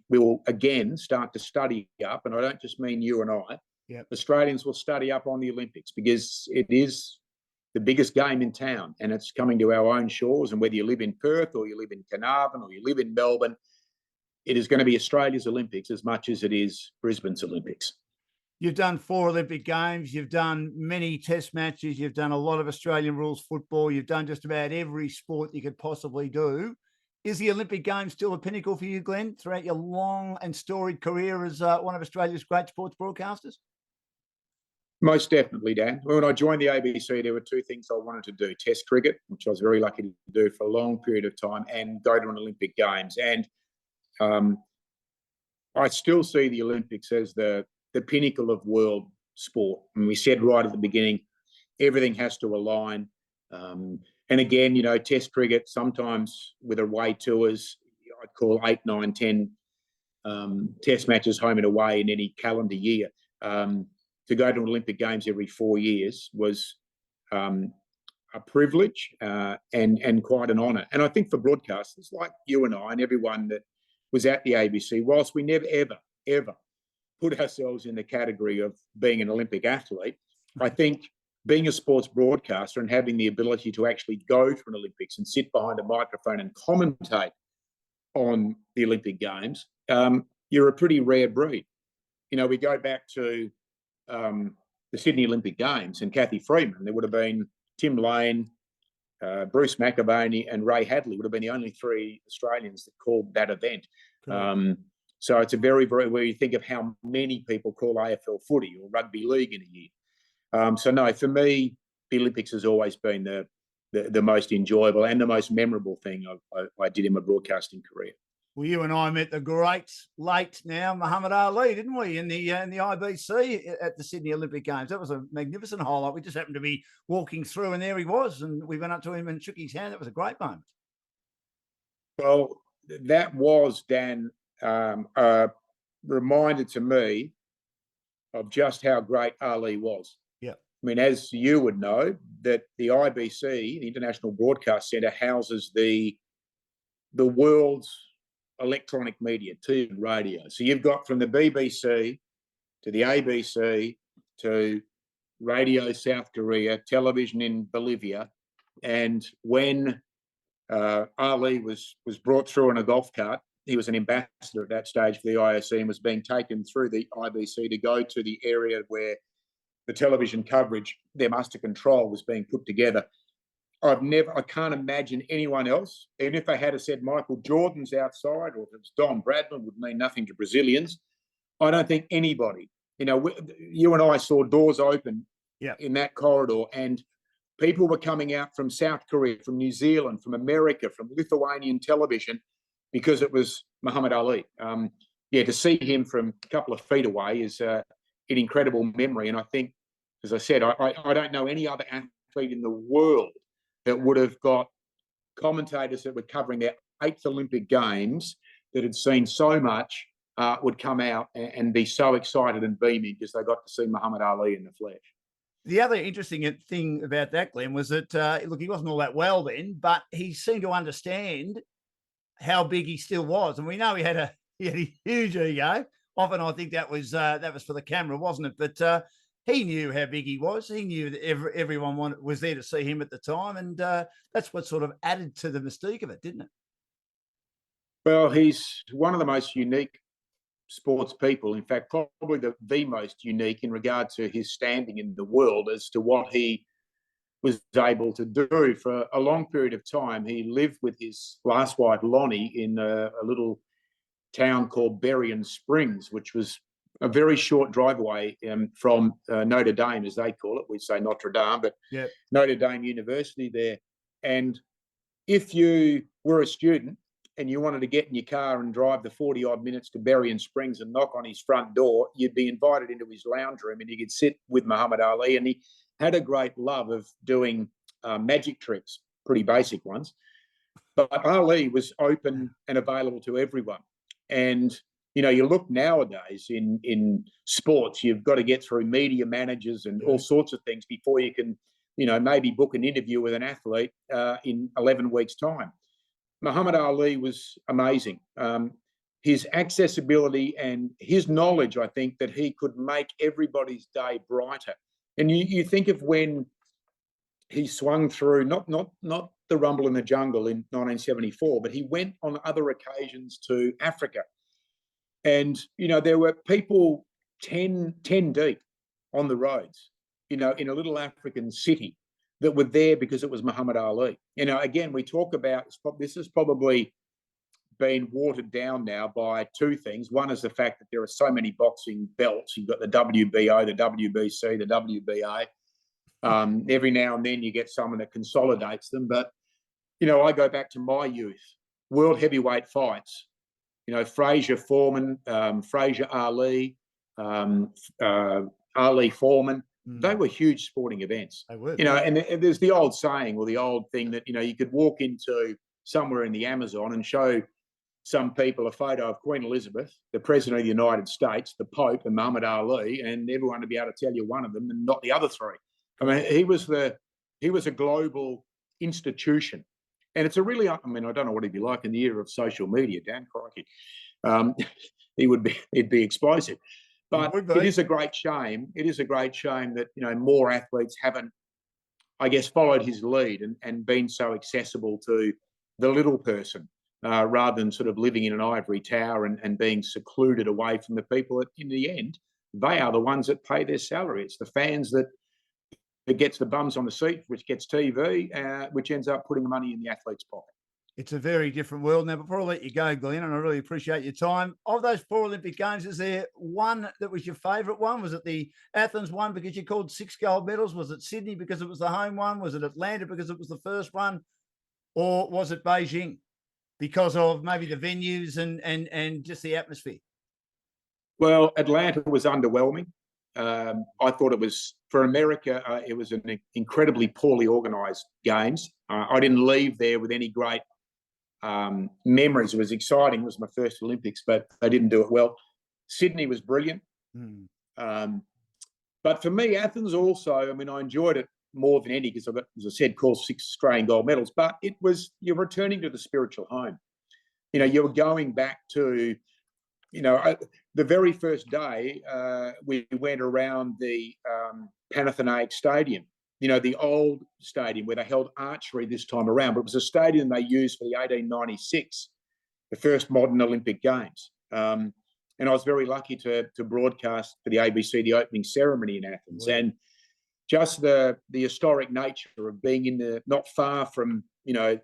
we will again start to study up. And I don't just mean you and I. Yep. Australians will study up on the Olympics because it is the biggest game in town, and it's coming to our own shores. And whether you live in Perth or you live in Carnarvon or you live in Melbourne, it is going to be Australia's Olympics as much as it is Brisbane's Olympics. You've done 4 Olympic Games. You've done many test matches. You've done a lot of Australian rules football. You've done just about every sport you could possibly do. Is the Olympic Games still a pinnacle for you, Glenn, throughout your long and storied career as one of Australia's great sports broadcasters? Most definitely, Dan. When I joined the ABC, there were 2 things I wanted to do: Test cricket, which I was very lucky to do for a long period of time, and go to an Olympic Games. And I still see the Olympics as the pinnacle of world sport. And we said right at the beginning, everything has to align. And again, Test cricket, sometimes with away tours, I'd call 8, 9, 10 Test matches home and away in any calendar year. To go to an Olympic Games every 4 years was a privilege and quite an honour. And I think for broadcasters like you and I and everyone that was at the ABC, whilst we never, ever put ourselves in the category of being an Olympic athlete, I think being a sports broadcaster and having the ability to actually go to an Olympics and sit behind a microphone and commentate on the Olympic Games, you're a pretty rare breed. We go back to the Sydney Olympic Games and Cathy Freeman. There would have been Tim Lane, Bruce McAvaney and Ray Hadley would have been the only 3 Australians that called that event. So it's a very, very, where you think of how many people call AFL footy or rugby league in a year. So no, for me, the Olympics has always been the most enjoyable and the most memorable thing I did in my broadcasting career. Well, you and I met the great late now Muhammad Ali, didn't we, in the IBC at the Sydney Olympic Games? That was a magnificent highlight. We just happened to be walking through, and there he was, and we went up to him and shook his hand. That was a great moment. Well, that was, Dan, a reminder to me of just how great Ali was. Yeah. I mean, as you would know, that the IBC, the International Broadcast Centre, houses the world's electronic media, TV and radio. So you've got from the BBC to the ABC to Radio South Korea, television in Bolivia. And when Ali was brought through in a golf cart, he was an ambassador at that stage for the IOC and was being taken through the IBC to go to the area where the television coverage, their master control, was being put together. I can't imagine anyone else, even if they had said Michael Jordan's outside or if it's Don Bradman, would mean nothing to Brazilians. I don't think anybody, you and I saw doors open in that corridor, and people were coming out from South Korea, from New Zealand, from America, from Lithuanian television, because it was Muhammad Ali. To see him from a couple of feet away is an incredible memory. And I think, as I said, I don't know any other athlete in the world that would have got commentators that were covering their 8th Olympic Games that had seen so much would come out and be so excited and beaming because they got to see Muhammad Ali in the flesh. The other interesting thing about that, Glenn, was that, look, he wasn't all that well then, but he seemed to understand how big he still was. And we know he had a huge ego. Often I think that was for the camera, wasn't it? But he knew how big he was. He knew that everyone was there to see him at the time. And that's what sort of added to the mystique of it, didn't it? Well, he's one of the most unique sports people. In fact, probably the most unique in regard to his standing in the world as to what he was able to do. For a long period of time, he lived with his last wife, Lonnie, in a little town called Berrien Springs, which was a very short drive away from Notre Dame, as they call it. We say Notre Dame, but Notre Dame University there. And if you were a student and you wanted to get in your car and drive the 40-odd minutes to Berrien Springs and knock on his front door, you'd be invited into his lounge room and you could sit with Muhammad Ali. And he had a great love of doing magic tricks, pretty basic ones. But Ali was open and available to everyone. And You look nowadays in sports, you've got to get through media managers and all sorts of things before you can, maybe book an interview with an athlete in 11 weeks' time. Muhammad Ali was amazing. His accessibility and his knowledge, I think, that he could make everybody's day brighter. And you think of when he swung through, not the Rumble in the Jungle in 1974, but he went on other occasions to Africa. And, there were people 10 deep on the roads, in a little African city that were there because it was Muhammad Ali. Again, we talk about this has probably been watered down now by two things. One is the fact that there are so many boxing belts. You've got the WBO, the WBC, the WBA. Every now and then you get someone that consolidates them. But, I go back to my youth, world heavyweight fights. Frazier Foreman, Frazier Ali, Ali Foreman. They were huge sporting events. They were. And there's the old saying or the old thing that, you could walk into somewhere in the Amazon and show some people a photo of Queen Elizabeth, the President of the United States, the Pope, and Muhammad Ali, and everyone would be able to tell you one of them and not the other three. I mean, he was a global institution. And it's I don't know what he'd be like in the era of social media, Dan, crikey. He'd be explosive. But it is a great shame. It is a great shame that, more athletes haven't, I guess, followed his lead and been so accessible to the little person rather than sort of living in an ivory tower and being secluded away from the people that, in the end, they are the ones that pay their salary. It's the fans that gets the bums on the seat, which gets TV, which ends up putting the money in the athlete's pocket. It's a very different world. Now, before I let you go, Glenn, and I really appreciate your time, of those 4 Olympic Games, is there one that was your favourite one? Was it the Athens one because you called 6 gold medals? Was it Sydney because it was the home one? Was it Atlanta because it was the first one? Or was it Beijing because of maybe the venues and just the atmosphere? Well, Atlanta was underwhelming. I thought it was, for America, it was an incredibly poorly organised games. I didn't leave there with any great memories. It was exciting. It was my first Olympics, but they didn't do it well. Sydney was brilliant. But for me, Athens also, I enjoyed it more than any because I got, as I said, called 6 Australian gold medals, but it was, you're returning to the spiritual home. You were going back to, the very first day we went around the Panathinaikos Stadium, the old stadium where they held archery this time around, but it was a stadium they used for the 1896, the first modern Olympic Games. And I was very lucky to broadcast for the ABC the opening ceremony in Athens. Wow. And just the historic nature of being in not far from, the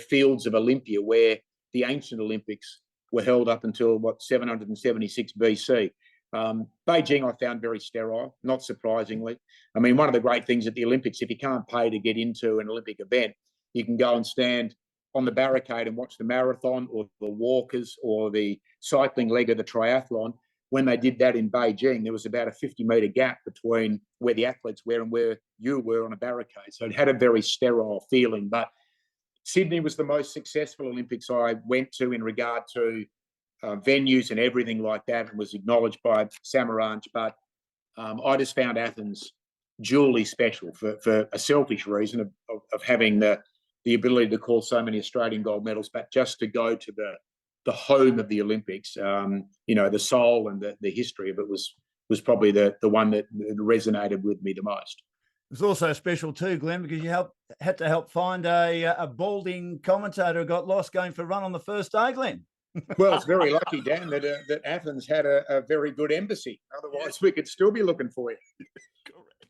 fields of Olympia where the ancient Olympics were held up until 776 BC. Beijing I found very sterile, not surprisingly. One of the great things at the Olympics, if you can't pay to get into an Olympic event, you can go and stand on the barricade and watch the marathon or the walkers or the cycling leg of the triathlon. When they did that in Beijing, there was about a 50-metre gap between where the athletes were and where you were on a barricade. So it had a very sterile feeling. But Sydney was the most successful Olympics I went to in regard to venues and everything like that, and was acknowledged by Samaranch. But I just found Athens duly special for a selfish reason of having the ability to call so many Australian gold medals, but just to go to the home of the Olympics, the soul and the history of it was probably the one that resonated with me the most. It was also special too, Glenn, because you had to help find a balding commentator who got lost going for a run on the first day, Glenn. Well, it's very lucky, Dan, that Athens had a very good embassy. Otherwise, we could still be looking for you. Correct.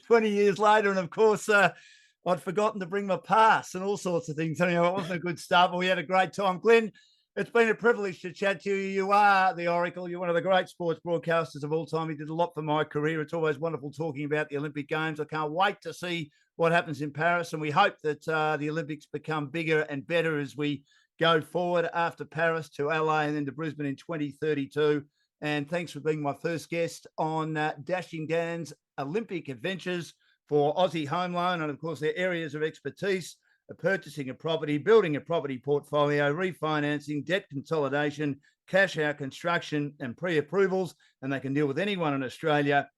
20 years later, and of course, I'd forgotten to bring my pass and all sorts of things. Anyway, it wasn't a good start, but we had a great time. Glenn, it's been a privilege to chat to you. You are the Oracle. You're one of the great sports broadcasters of all time. You did a lot for my career. It's always wonderful talking about the Olympic Games. I can't wait to see what happens in Paris, and we hope that the Olympics become bigger and better as we go forward after Paris to LA and then to Brisbane in 2032. And thanks for being my first guest on Dashing Dan's Olympic Adventures for Aussie Home Loan and, of course, their areas of expertise. purchasing a property, building a property portfolio, refinancing, debt consolidation, cash out construction and pre-approvals, and they can deal with anyone in Australia.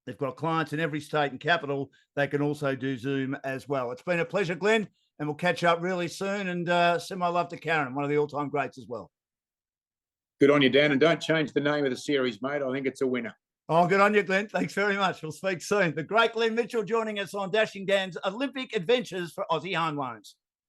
They've got clients in every state and capital. They can also do Zoom as well. It's been a pleasure, Glenn, and we'll catch up really soon. And send my love to Karen, one of the all-time greats as well. Good on you, Dan. And don't change the name of the series, mate. I think it's a winner. Oh, good on you, Glenn. Thanks very much. We'll speak soon. The great Glenn Mitchell joining us on Dashing Dan's Olympic Adventures for Aussie Home Loans.